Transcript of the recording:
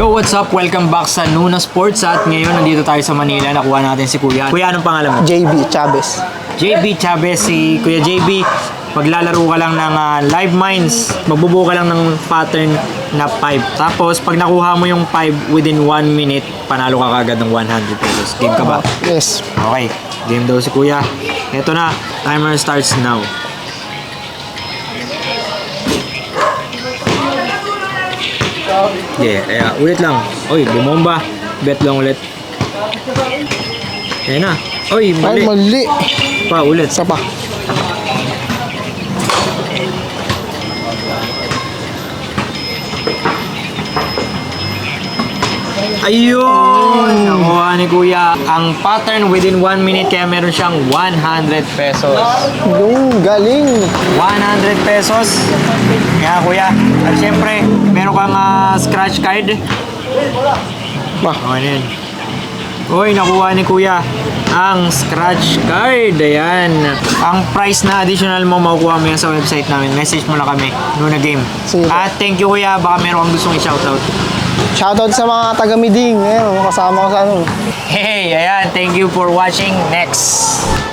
Yo, what's up? Welcome back sa Nuna Sports at ngayon nandito tayo sa Manila. Nakuha natin si Kuya. Kuya, anong pangalan mo? JB Chavez. JB Chavez. Si Kuya JB, maglalaro ka lang ng live mines. Magbubuo ka lang ng pattern na 5. Tapos, pag nakuha mo yung 5 within 1 minute, panalo ka kagad ng 100 pesos. Game ka ba? Yes. Okay. Game daw si Kuya. Ito na. Timer starts now. Yeah, ulit lang. Oy, bumomba. Bet lang ulit. Ayan na. Oy, Ay, mali. mali. Pa, ulit. Isa pa. Ayun! Nakuha ni Kuya. Ang pattern within 1 minute kaya meron siyang 100 pesos. Yung galing. 100 pesos. Kaya Kuya. At syempre, meron kang scratch card. Bah. Okay na yun. Uy, nakuha ni Kuya ang scratch card. Ayan. Ang price na additional mo, makukuha mo yan sa website namin. Message mo lang kami. Nuna Game. Sige. At thank you Kuya. Baka meron kang gustong i-shoutout. Shoutout sa mga taga-Miding. Ayun, kasama ko sa ano. Hey, ayan. Thank you for watching. Next.